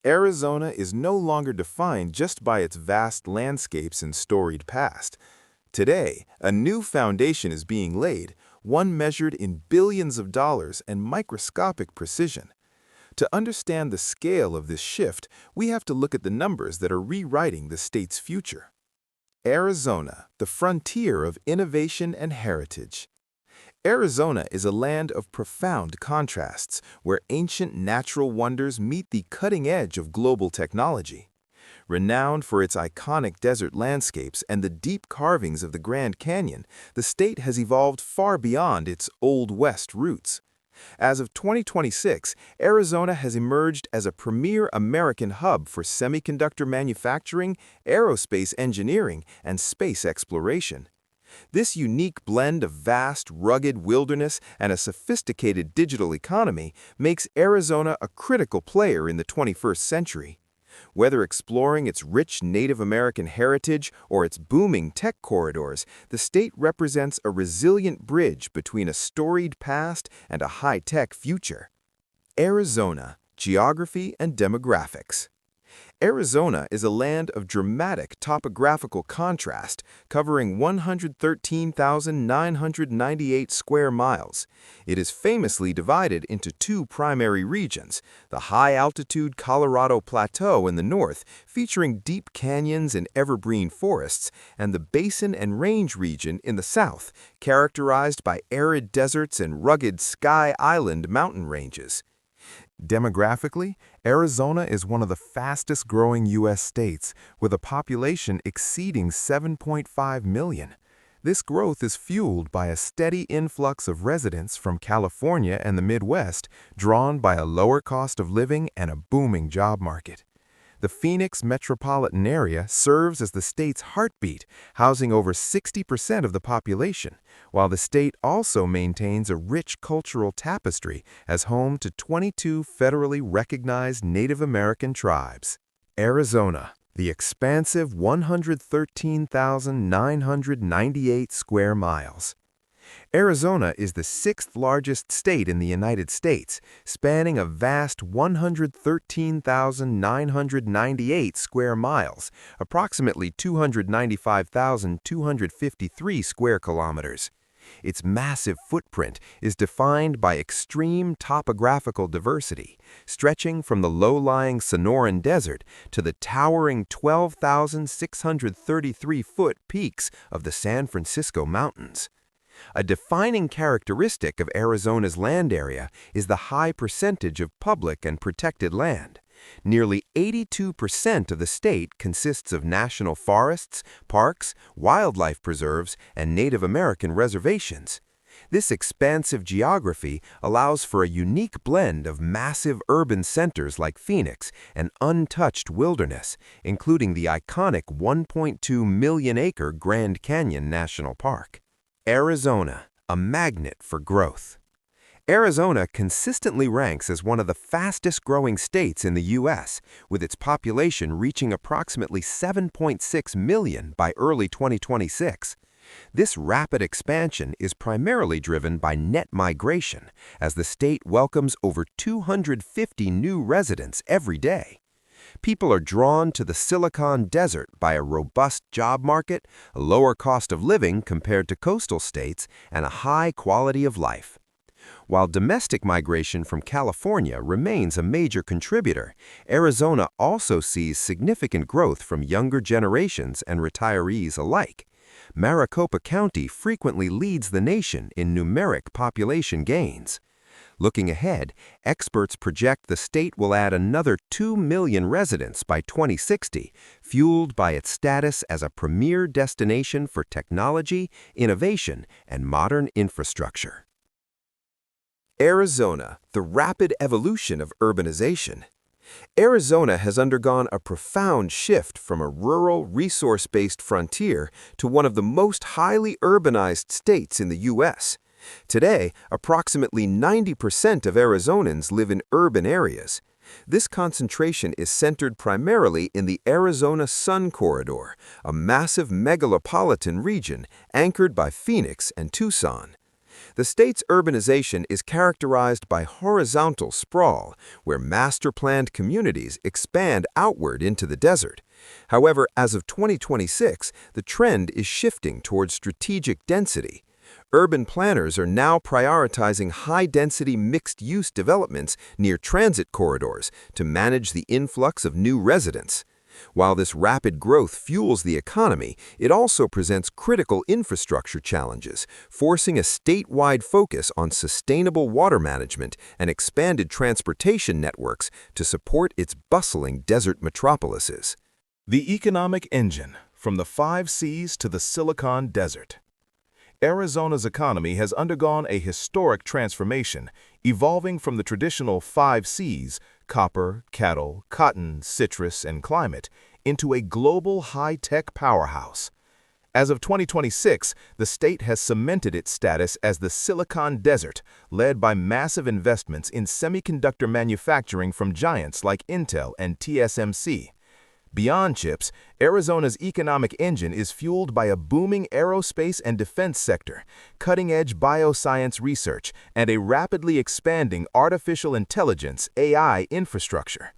Arizona is no longer defined just by its vast landscapes and storied past. Today, a new foundation is being laid, one measured in billions of dollars and microscopic precision. To understand the scale of this shift, we have to look at the numbers that are rewriting the state's future. Arizona, the frontier of innovation and heritage. Arizona is a land of profound contrasts, where ancient natural wonders meet the cutting edge of global technology. Renowned for its iconic desert landscapes and the deep carvings of the Grand Canyon, the state has evolved far beyond its Old West roots. As of 2026, Arizona has emerged as a premier American hub for semiconductor manufacturing, aerospace engineering, and space exploration. This unique blend of vast, rugged wilderness and a sophisticated digital economy makes Arizona a critical player in the 21st century. Whether exploring its rich Native American heritage or its booming tech corridors, the state represents a resilient bridge between a storied past and a high-tech future. Arizona, geography and demographics. Arizona is a land of dramatic topographical contrast, covering 113,998 square miles. It is famously divided into two primary regions, the high-altitude Colorado Plateau in the north, featuring deep canyons and evergreen forests, and the Basin and Range region in the south, characterized by arid deserts and rugged Sky Island mountain ranges. Demographically, Arizona is one of the fastest-growing U.S. states, with a population exceeding 7.5 million. This growth is fueled by a steady influx of residents from California and the Midwest, drawn by a lower cost of living and a booming job market. The Phoenix metropolitan area serves as the state's heartbeat, housing over 60% of the population, while the state also maintains a rich cultural tapestry as home to 22 federally recognized Native American tribes. Arizona, the expansive 113,998 square miles. Arizona is the sixth largest state in the United States, spanning a vast 113,998 square miles, approximately 295,253 square kilometers. Its massive footprint is defined by extreme topographical diversity, stretching from the low-lying Sonoran Desert to the towering 12,633-foot peaks of the San Francisco Mountains. A defining characteristic of Arizona's land area is the high percentage of public and protected land. Nearly 82% of the state consists of national forests, parks, wildlife preserves, and Native American reservations. This expansive geography allows for a unique blend of massive urban centers like Phoenix and untouched wilderness, including the iconic 1.2 million-acre Grand Canyon National Park. Arizona, a magnet for growth. Arizona consistently ranks as one of the fastest-growing states in the U.S., with its population reaching approximately 7.6 million by early 2026. This rapid expansion is primarily driven by net migration, as the state welcomes over 250 new residents every day. People are drawn to the Silicon Desert by a robust job market, a lower cost of living compared to coastal states, and a high quality of life. While domestic migration from California remains a major contributor, Arizona also sees significant growth from younger generations and retirees alike. Maricopa County frequently leads the nation in numeric population gains. Looking ahead, experts project the state will add another 2 million residents by 2060, fueled by its status as a premier destination for technology, innovation, and modern infrastructure. Arizona, the rapid evolution of urbanization. Arizona has undergone a profound shift from a rural, resource-based frontier to one of the most highly urbanized states in the U.S. Today, approximately 90% of Arizonans live in urban areas. This concentration is centered primarily in the Arizona Sun Corridor, a massive megalopolitan region anchored by Phoenix and Tucson. The state's urbanization is characterized by horizontal sprawl, where master-planned communities expand outward into the desert. However, as of 2026, the trend is shifting towards strategic density. Urban planners are now prioritizing high-density mixed-use developments near transit corridors to manage the influx of new residents. While this rapid growth fuels the economy, it also presents critical infrastructure challenges, forcing a statewide focus on sustainable water management and expanded transportation networks to support its bustling desert metropolises. The economic engine, from the 5 Cs to the Silicon Desert. Arizona's economy has undergone a historic transformation, evolving from the traditional 5 Cs, copper, cattle, cotton, citrus, and climate, into a global high-tech powerhouse. As of 2026, the state has cemented its status as the Silicon Desert, led by massive investments in semiconductor manufacturing from giants like Intel and TSMC. Beyond chips, Arizona's economic engine is fueled by a booming aerospace and defense sector, cutting-edge bioscience research, and a rapidly expanding artificial intelligence (AI) infrastructure.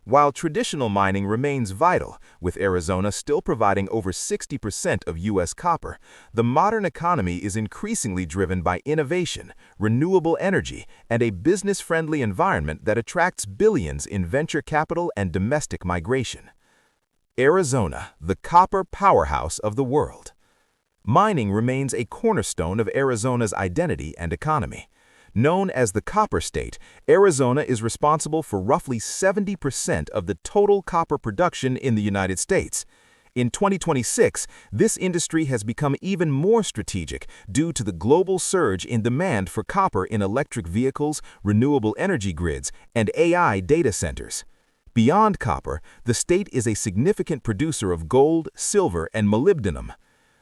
While traditional mining remains vital, with Arizona still providing over 60% of U.S. copper, the modern economy is increasingly driven by innovation, renewable energy, and a business-friendly environment that attracts billions in venture capital and domestic migration. Arizona, the copper powerhouse of the world. Mining remains a cornerstone of Arizona's identity and economy. Known as the Copper State, Arizona is responsible for roughly 70% of the total copper production in the United States. In 2026, this industry has become even more strategic due to the global surge in demand for copper in electric vehicles, renewable energy grids, and AI data centers. Beyond copper, the state is a significant producer of gold, silver, and molybdenum.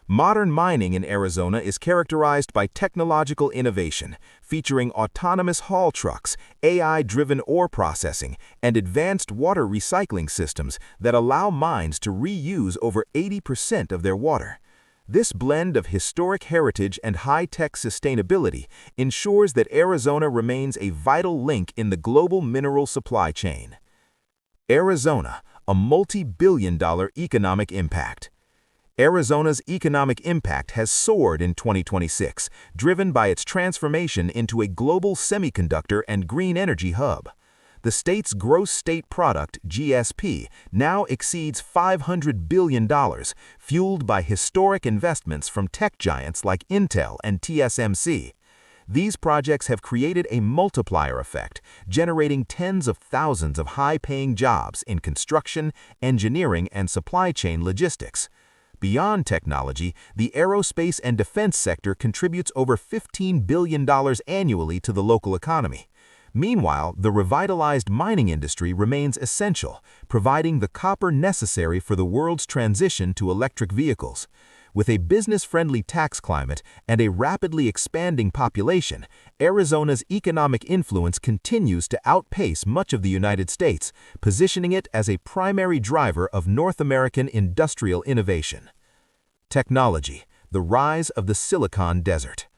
Modern mining in Arizona is characterized by technological innovation, featuring autonomous haul trucks, AI-driven ore processing, and advanced water recycling systems that allow mines to reuse over 80% of their water. This blend of historic heritage and high-tech sustainability ensures that Arizona remains a vital link in the global mineral supply chain. Arizona, a multi-billion-dollar economic impact. Arizona's economic impact has soared in 2026, driven by its transformation into a global semiconductor and green energy hub. The state's gross state product, GSP, now exceeds $500 billion, fueled by historic investments from tech giants like Intel and TSMC. These projects have created a multiplier effect, generating tens of thousands of high-paying jobs in construction, engineering, and supply chain logistics. Beyond technology, the aerospace and defense sector contributes over $15 billion annually to the local economy. Meanwhile, the revitalized mining industry remains essential, providing the copper necessary for the world's transition to electric vehicles. With a business-friendly tax climate and a rapidly expanding population, Arizona's economic influence continues to outpace much of the United States, positioning it as a primary driver of North American industrial innovation. Technology, the rise of the Silicon Desert.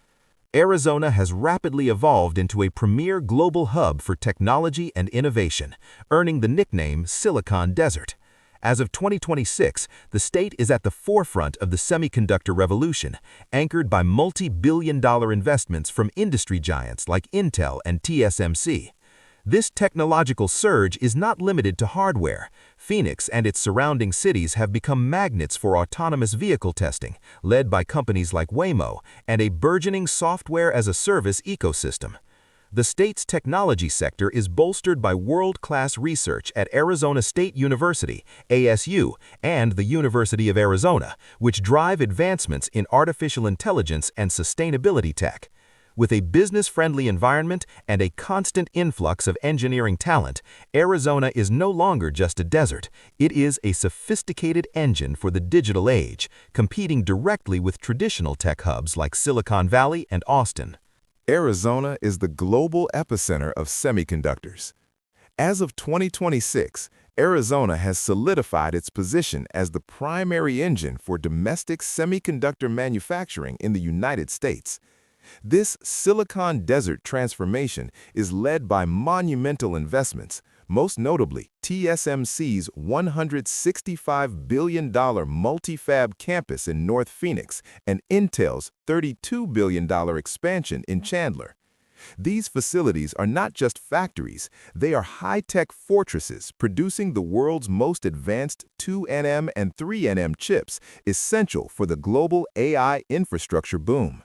Arizona has rapidly evolved into a premier global hub for technology and innovation, earning the nickname Silicon Desert. As of 2026, the state is at the forefront of the semiconductor revolution, anchored by multi-billion-dollar investments from industry giants like Intel and TSMC. This technological surge is not limited to hardware. Phoenix and its surrounding cities have become magnets for autonomous vehicle testing, led by companies like Waymo, and a burgeoning software-as-a-service ecosystem. The state's technology sector is bolstered by world-class research at Arizona State University, ASU, and the University of Arizona, which drive advancements in artificial intelligence and sustainability tech. With a business-friendly environment and a constant influx of engineering talent, Arizona is no longer just a desert. It is a sophisticated engine for the digital age, competing directly with traditional tech hubs like Silicon Valley and Austin. Arizona is the global epicenter of semiconductors. As of 2026, Arizona has solidified its position as the primary engine for domestic semiconductor manufacturing in the United States. This Silicon Desert transformation is led by monumental investments, most notably TSMC's $165 billion multi-fab campus in North Phoenix and Intel's $32 billion expansion in Chandler. These facilities are not just factories, they are high-tech fortresses producing the world's most advanced 2nm and 3nm chips, essential for the global AI infrastructure boom.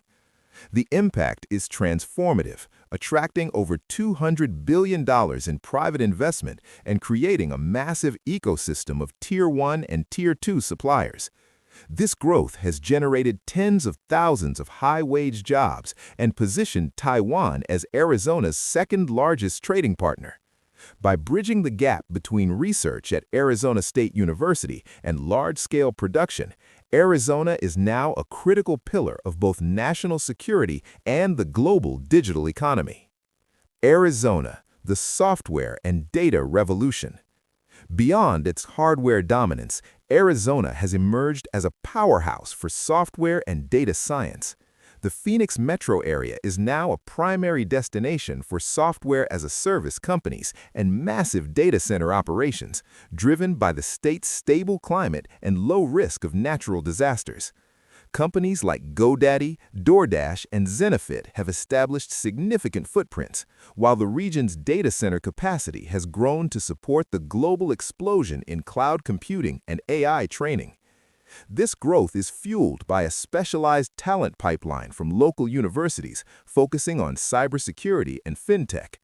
The impact is transformative, attracting over $200 billion in private investment and creating a massive ecosystem of Tier 1 and Tier 2 suppliers. This growth has generated tens of thousands of high-wage jobs and positioned Taiwan as Arizona's second-largest trading partner. By bridging the gap between research at Arizona State University and large-scale production, Arizona is now a critical pillar of both national security and the global digital economy. Arizona, the software and data revolution. Beyond its hardware dominance, Arizona has emerged as a powerhouse for software and data science. The Phoenix metro area is now a primary destination for software-as-a-service companies and massive data center operations, driven by the state's stable climate and low risk of natural disasters. Companies like GoDaddy, DoorDash, and Zenefit have established significant footprints, while the region's data center capacity has grown to support the global explosion in cloud computing and AI training. This growth is fueled by a specialized talent pipeline from local universities focusing on cybersecurity and fintech.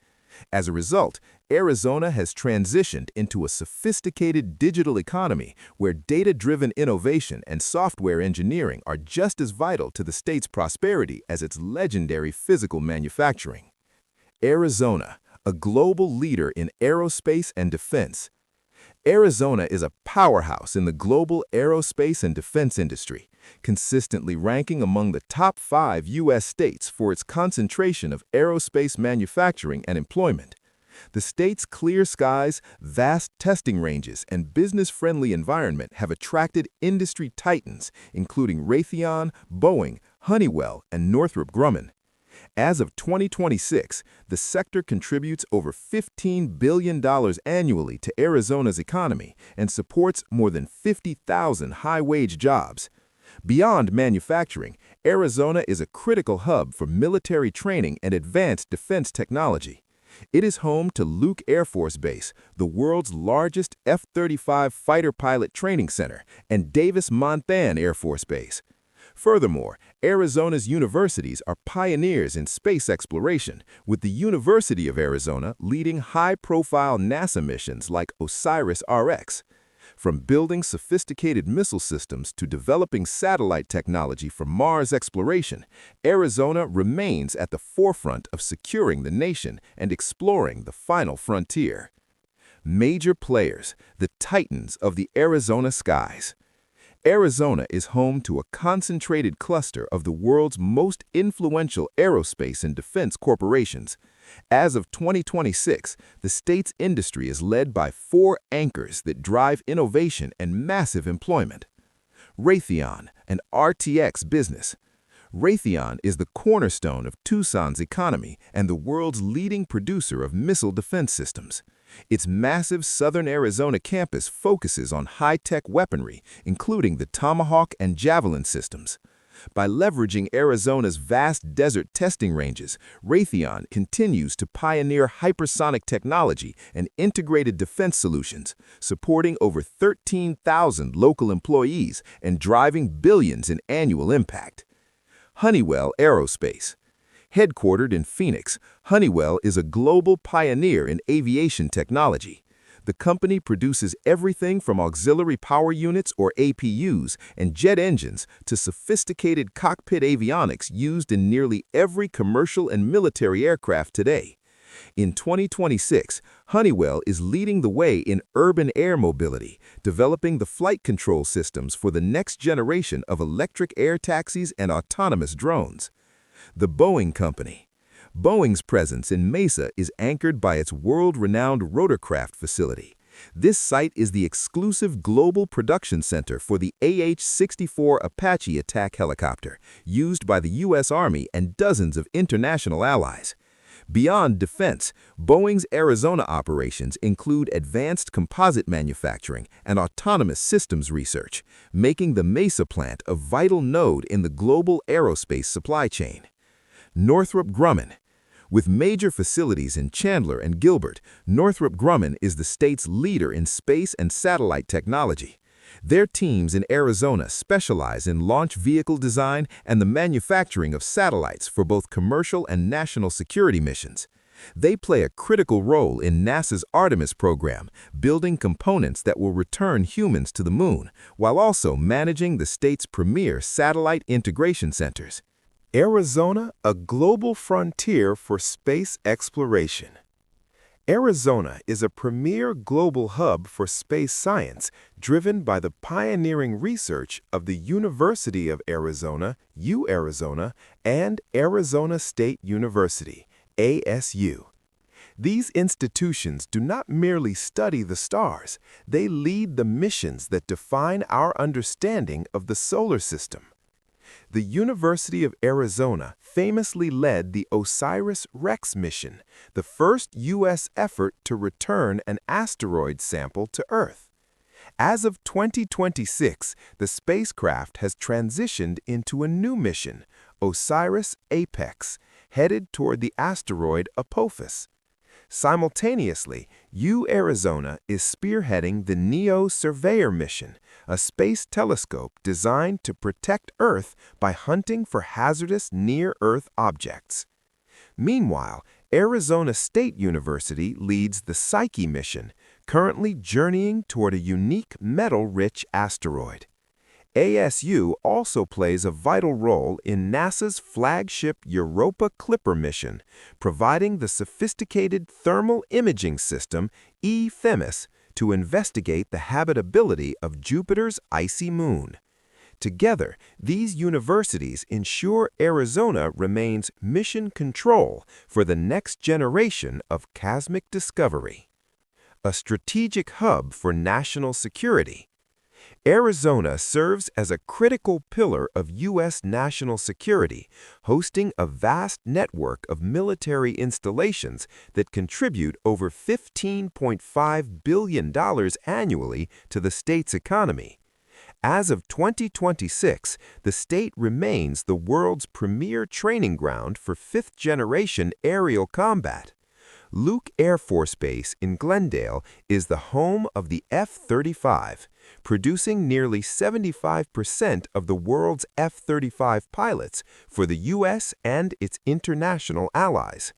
As a result, Arizona has transitioned into a sophisticated digital economy where data-driven innovation and software engineering are just as vital to the state's prosperity as its legendary physical manufacturing. Arizona, a global leader in aerospace and defense. Arizona is a powerhouse in the global aerospace and defense industry, consistently ranking among the top 5 U.S. states for its concentration of aerospace manufacturing and employment. The state's clear skies, vast testing ranges, and business-friendly environment have attracted industry titans, including Raytheon, Boeing, Honeywell, and Northrop Grumman. As of 2026, the sector contributes over $15 billion annually to Arizona's economy and supports more than 50,000 high-wage jobs. Beyond manufacturing, Arizona is a critical hub for military training and advanced defense technology. It is home to Luke Air Force Base, the world's largest F-35 fighter pilot training center, and Davis-Monthan Air Force Base. Furthermore, Arizona's universities are pioneers in space exploration, with the University of Arizona leading high-profile NASA missions like OSIRIS-RX. From building sophisticated missile systems to developing satellite technology for Mars exploration, Arizona remains at the forefront of securing the nation and exploring the final frontier. Major players, the titans of the Arizona skies. Arizona is home to a concentrated cluster of the world's most influential aerospace and defense corporations. As of 2026, the state's industry is led by 4 anchors that drive innovation and massive employment. Raytheon, an RTX business. Raytheon is the cornerstone of Tucson's economy and the world's leading producer of missile defense systems. Its massive southern Arizona campus focuses on high-tech weaponry, including the Tomahawk and Javelin systems. By leveraging Arizona's vast desert testing ranges, Raytheon continues to pioneer hypersonic technology and integrated defense solutions, supporting over 13,000 local employees and driving billions in annual impact. Honeywell Aerospace. Headquartered in Phoenix, Honeywell is a global pioneer in aviation technology. The company produces everything from auxiliary power units or APUs and jet engines to sophisticated cockpit avionics used in nearly every commercial and military aircraft today. In 2026, Honeywell is leading the way in urban air mobility, developing the flight control systems for the next generation of electric air taxis and autonomous drones. The Boeing Company. Boeing's presence in Mesa is anchored by its world-renowned rotorcraft facility. This site is the exclusive global production center for the AH-64 Apache attack helicopter, used by the U.S. Army and dozens of international allies. Beyond defense, Boeing's Arizona operations include advanced composite manufacturing and autonomous systems research, making the Mesa plant a vital node in the global aerospace supply chain. Northrop Grumman. With major facilities in Chandler and Gilbert, Northrop Grumman is the state's leader in space and satellite technology. Their teams in Arizona specialize in launch vehicle design and the manufacturing of satellites for both commercial and national security missions. They play a critical role in NASA's Artemis program, building components that will return humans to the moon, while also managing the state's premier satellite integration centers. Arizona, a global frontier for space exploration. Arizona is a premier global hub for space science driven by the pioneering research of the University of Arizona, UArizona, and Arizona State University, ASU. These institutions do not merely study the stars, they lead the missions that define our understanding of the solar system. The University of Arizona famously led the OSIRIS-REx mission, the first U.S. effort to return an asteroid sample to Earth. As of 2026, the spacecraft has transitioned into a new mission, OSIRIS-APEX, headed toward the asteroid Apophis. Simultaneously, UArizona is spearheading the NEO Surveyor mission, a space telescope designed to protect Earth by hunting for hazardous near-Earth objects. Meanwhile, Arizona State University leads the Psyche mission, currently journeying toward a unique metal-rich asteroid. ASU also plays a vital role in NASA's flagship Europa Clipper mission, providing the sophisticated thermal imaging system E-THEMIS to investigate the habitability of Jupiter's icy moon. Together, these universities ensure Arizona remains mission control for the next generation of cosmic discovery. A strategic hub for national security. Arizona serves as a critical pillar of U.S. national security, hosting a vast network of military installations that contribute over $15.5 billion annually to the state's economy. As of 2026, the state remains the world's premier training ground for fifth-generation aerial combat. Luke Air Force Base in Glendale is the home of the F-35, producing nearly 75% of the world's F-35 pilots for the U.S. and its international allies.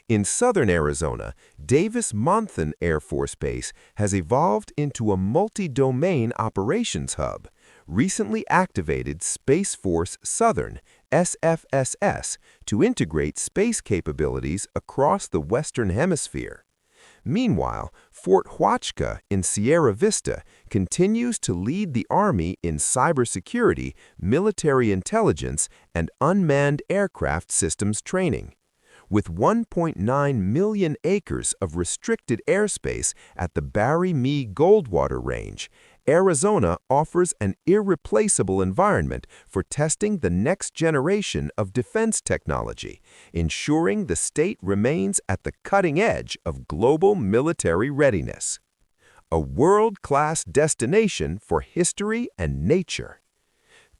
In southern Arizona, Davis-Monthan Air Force Base has evolved into a multi-domain operations hub, recently activated Space Force Southern, SFSS, to integrate space capabilities across the Western Hemisphere. Meanwhile, Fort Huachca in Sierra Vista continues to lead the Army in cybersecurity, military intelligence, and unmanned aircraft systems training. With 1.9 million acres of restricted airspace at the Barry Me Goldwater Range, Arizona offers an irreplaceable environment for testing the next generation of defense technology, ensuring the state remains at the cutting edge of global military readiness. A world-class destination for history and nature.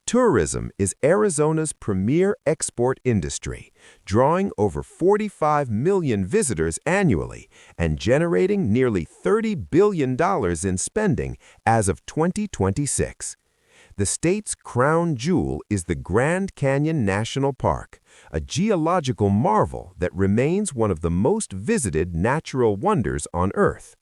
Tourism is Arizona's premier export industry, drawing over 45 million visitors annually and generating nearly $30 billion in spending as of 2026. The state's crown jewel is the Grand Canyon National Park, a geological marvel that remains one of the most visited natural wonders on Earth.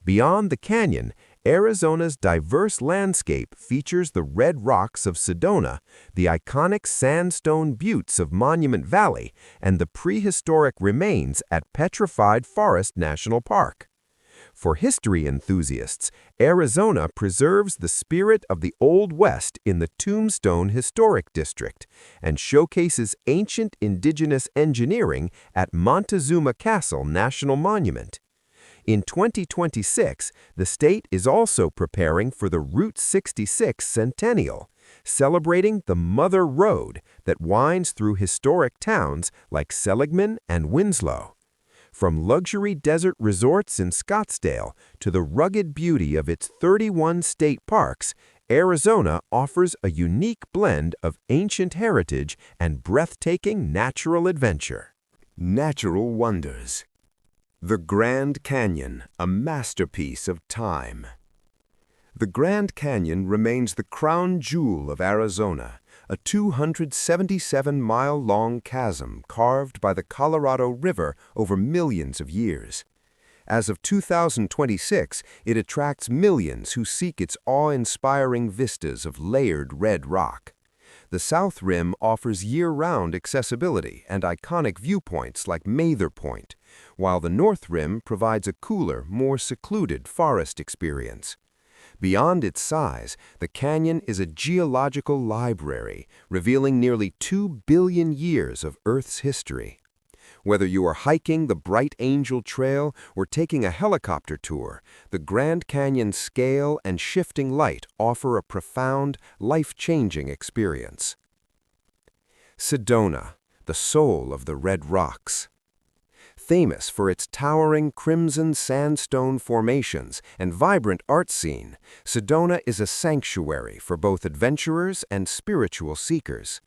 Beyond the canyon, Arizona's diverse landscape features the red rocks of Sedona, the iconic sandstone buttes of Monument Valley, and the prehistoric remains at Petrified Forest National Park. For history enthusiasts, Arizona preserves the spirit of the Old West in the Tombstone Historic District and showcases ancient indigenous engineering at Montezuma Castle National Monument. In 2026, the state is also preparing for the Route 66 Centennial, celebrating the Mother Road that winds through historic towns like Seligman and Winslow. From luxury desert resorts in Scottsdale to the rugged beauty of its 31 state parks, Arizona offers a unique blend of ancient heritage and breathtaking natural adventure. Natural wonders. The Grand Canyon, a masterpiece of time. The Grand Canyon remains the crown jewel of Arizona, a 277-mile-long chasm carved by the Colorado River over millions of years. As of 2026, it attracts millions who seek its awe-inspiring vistas of layered red rock. The South Rim offers year-round accessibility and iconic viewpoints like Mather Point, while the North Rim provides a cooler, more secluded forest experience. Beyond its size, the canyon is a geological library, revealing nearly 2 billion years of Earth's history. Whether you are hiking the Bright Angel Trail or taking a helicopter tour, the Grand Canyon's scale and shifting light offer a profound, life-changing experience. Sedona, the soul of the Red Rocks. Famous for its towering crimson sandstone formations and vibrant art scene, Sedona is a sanctuary for both adventurers and spiritual seekers.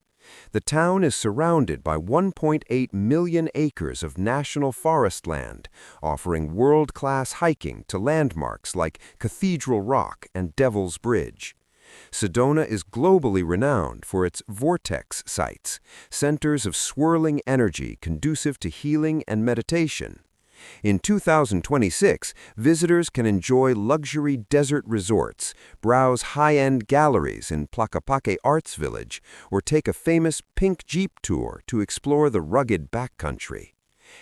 The town is surrounded by 1.8 million acres of national forest land, offering world-class hiking to landmarks like Cathedral Rock and Devil's Bridge. Sedona is globally renowned for its vortex sites, centers of swirling energy conducive to healing and meditation. In 2026, visitors can enjoy luxury desert resorts, browse high-end galleries in Tlaquepaque Arts Village, or take a famous pink Jeep tour to explore the rugged backcountry.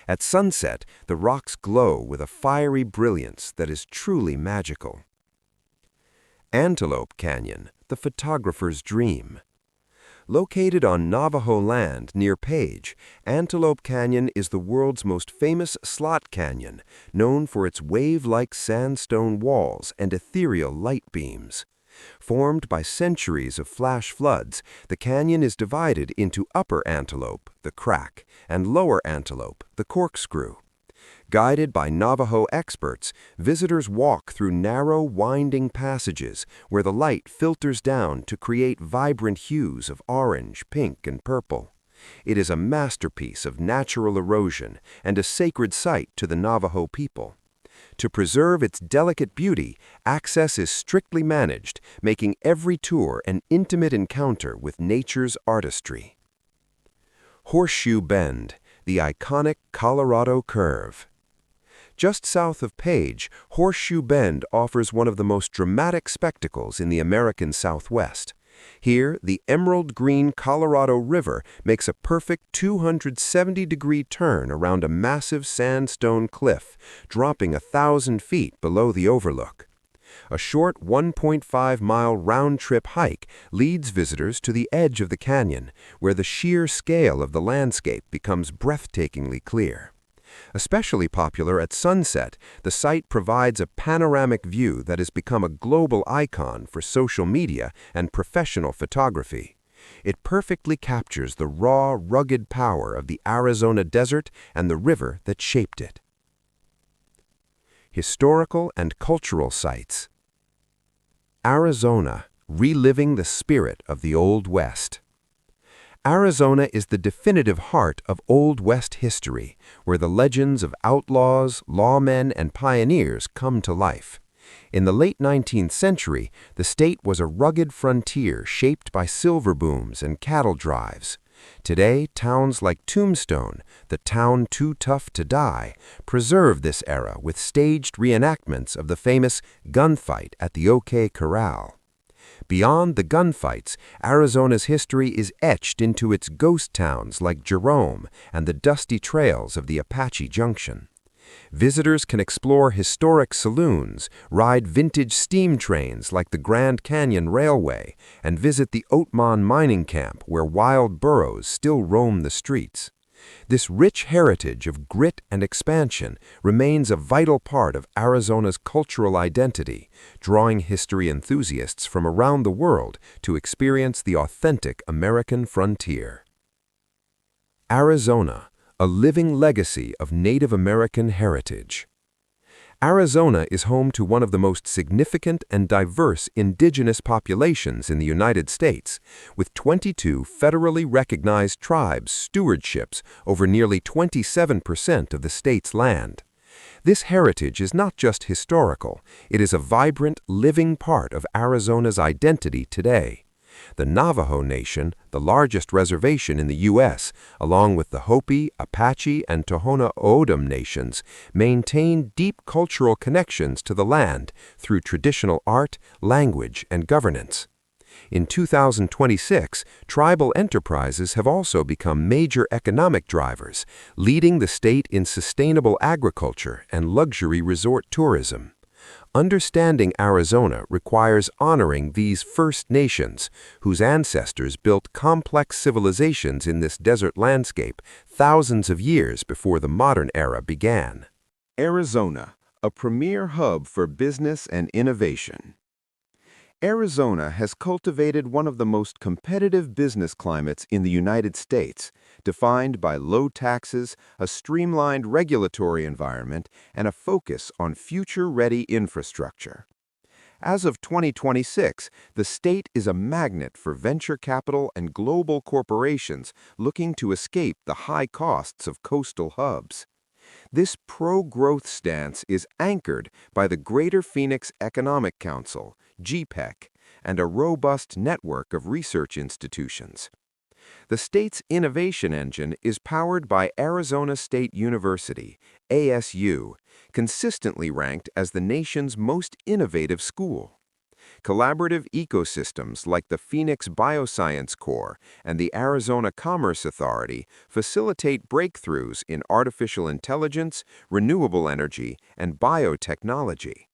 At sunset, the rocks glow with a fiery brilliance that is truly magical. Antelope Canyon, the photographer's dream. Located on Navajo land near Page, Antelope Canyon is the world's most famous slot canyon, known for its wave-like sandstone walls and ethereal light beams. Formed by centuries of flash floods, the canyon is divided into Upper Antelope, the Crack, and Lower Antelope, the Corkscrew. Guided by Navajo experts, visitors walk through narrow, winding passages where the light filters down to create vibrant hues of orange, pink, and purple. It is a masterpiece of natural erosion and a sacred site to the Navajo people. To preserve its delicate beauty, access is strictly managed, making every tour an intimate encounter with nature's artistry. Horseshoe Bend, the iconic Colorado Curve. Just south of Page, Horseshoe Bend offers one of the most dramatic spectacles in the American Southwest. Here, the emerald green Colorado River makes a perfect 270-degree turn around a massive sandstone cliff, dropping 1,000 feet below the overlook. A short 1.5-mile round-trip hike leads visitors to the edge of the canyon, where the sheer scale of the landscape becomes breathtakingly clear. Especially popular at sunset, the site provides a panoramic view that has become a global icon for social media and professional photography. It perfectly captures the raw, rugged power of the Arizona desert and the river that shaped it. Historical and cultural sites. Arizona, reliving the spirit of the Old West. Arizona is the definitive heart of Old West history, where the legends of outlaws, lawmen, and pioneers come to life. In the late 19th century, the state was a rugged frontier shaped by silver booms and cattle drives. Today, towns like Tombstone, the town too tough to die, preserve this era with staged reenactments of the famous gunfight at the OK Corral. Beyond the gunfights, Arizona's history is etched into its ghost towns like Jerome and the dusty trails of the Apache Junction. Visitors can explore historic saloons, ride vintage steam trains like the Grand Canyon Railway, and visit the Oatmon mining camp where wild burros still roam the streets. This rich heritage of grit and expansion remains a vital part of Arizona's cultural identity, drawing history enthusiasts from around the world to experience the authentic American frontier. Arizona, a living legacy of Native American heritage. Arizona is home to one of the most significant and diverse indigenous populations in the United States, with 22 federally recognized tribes' stewardships over nearly 27% of the state's land. This heritage is not just historical, it is a vibrant, living part of Arizona's identity today. The Navajo Nation, the largest reservation in the U.S., along with the Hopi, Apache, and Tohono O'odham nations, maintain deep cultural connections to the land through traditional art, language, and governance. In 2026, tribal enterprises have also become major economic drivers, leading the state in sustainable agriculture and luxury resort tourism. Understanding Arizona requires honoring these First Nations, whose ancestors built complex civilizations in this desert landscape thousands of years before the modern era began. Arizona, a premier hub for business and innovation. Arizona has cultivated one of the most competitive business climates in the United States, defined by low taxes, a streamlined regulatory environment, and a focus on future-ready infrastructure. As of 2026, the state is a magnet for venture capital and global corporations looking to escape the high costs of coastal hubs. This pro-growth stance is anchored by the Greater Phoenix Economic Council, GPEC, and a robust network of research institutions. The state's innovation engine is powered by Arizona State University, ASU, consistently ranked as the nation's most innovative school. Collaborative ecosystems like the Phoenix Bioscience Corps and the Arizona Commerce Authority facilitate breakthroughs in artificial intelligence, renewable energy, and biotechnology.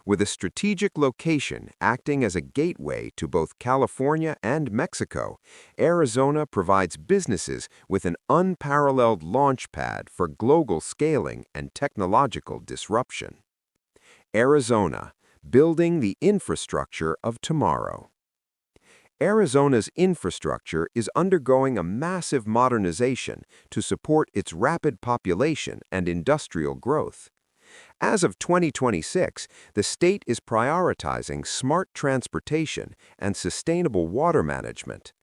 With a strategic location acting as a gateway to both California and Mexico, Arizona provides businesses with an unparalleled launchpad for global scaling and technological disruption. Arizona, building the infrastructure of tomorrow. Arizona's infrastructure is undergoing a massive modernization to support its rapid population and industrial growth. As of 2026, the state is prioritizing smart transportation and sustainable water management.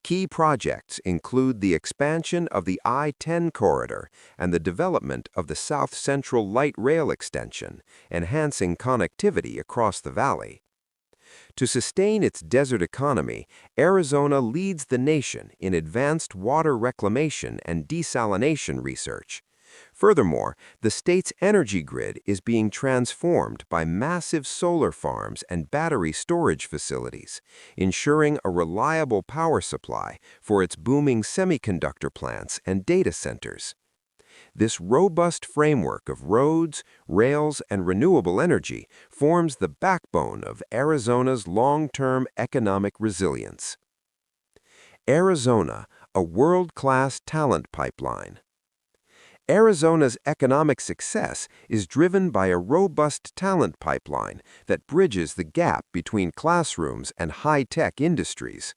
Key projects include the expansion of the I-10 corridor and the development of the South Central Light Rail extension, enhancing connectivity across the valley. To sustain its desert economy, Arizona leads the nation in advanced water reclamation and desalination research. Furthermore, the state's energy grid is being transformed by massive solar farms and battery storage facilities, ensuring a reliable power supply for its booming semiconductor plants and data centers. This robust framework of roads, rails, and renewable energy forms the backbone of Arizona's long-term economic resilience. Arizona, a world-class talent pipeline. Arizona's economic success is driven by a robust talent pipeline that bridges the gap between classrooms and high-tech industries.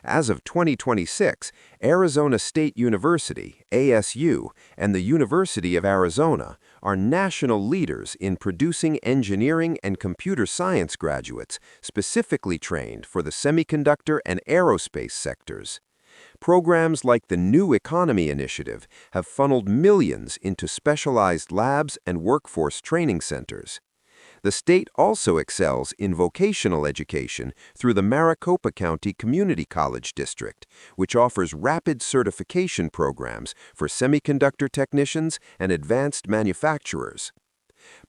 As of 2026, Arizona State University, ASU, and the University of Arizona are national leaders in producing engineering and computer science graduates specifically trained for the semiconductor and aerospace sectors. Programs like the New Economy Initiative have funneled millions into specialized labs and workforce training centers. The state also excels in vocational education through the Maricopa County Community College District, which offers rapid certification programs for semiconductor technicians and advanced manufacturers.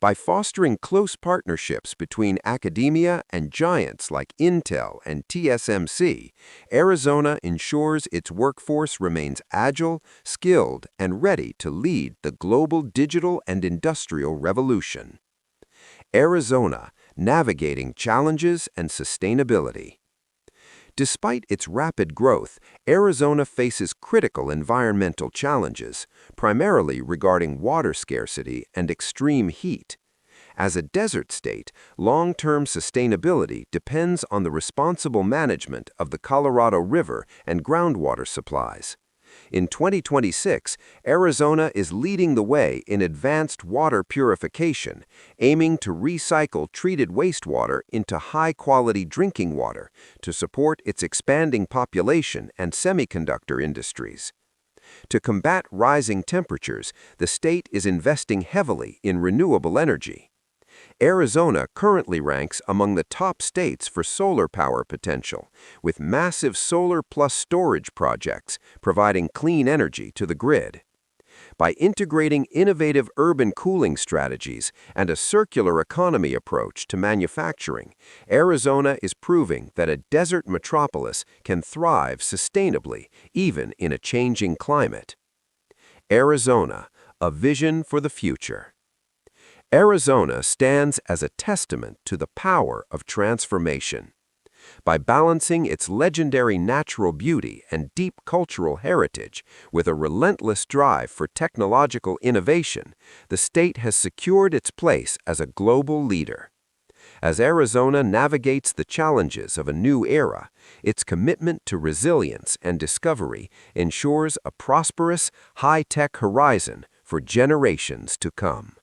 By fostering close partnerships between academia and giants like Intel and TSMC, Arizona ensures its workforce remains agile, skilled, and ready to lead the global digital and industrial revolution. Arizona, navigating challenges and sustainability. Despite its rapid growth, Arizona faces critical environmental challenges, primarily regarding water scarcity and extreme heat. As a desert state, long-term sustainability depends on the responsible management of the Colorado River and groundwater supplies. In 2026, Arizona is leading the way in advanced water purification, aiming to recycle treated wastewater into high-quality drinking water to support its expanding population and semiconductor industries. To combat rising temperatures, the state is investing heavily in renewable energy. Arizona currently ranks among the top states for solar power potential, with massive solar plus storage projects providing clean energy to the grid. By integrating innovative urban cooling strategies and a circular economy approach to manufacturing, Arizona is proving that a desert metropolis can thrive sustainably, even in a changing climate. Arizona, a vision for the future. Arizona stands as a testament to the power of transformation. By balancing its legendary natural beauty and deep cultural heritage with a relentless drive for technological innovation, the state has secured its place as a global leader. As Arizona navigates the challenges of a new era, its commitment to resilience and discovery ensures a prosperous, high-tech horizon for generations to come.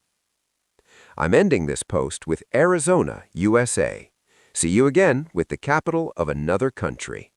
I'm ending this post with Arizona, USA. See you again with the capital of another country.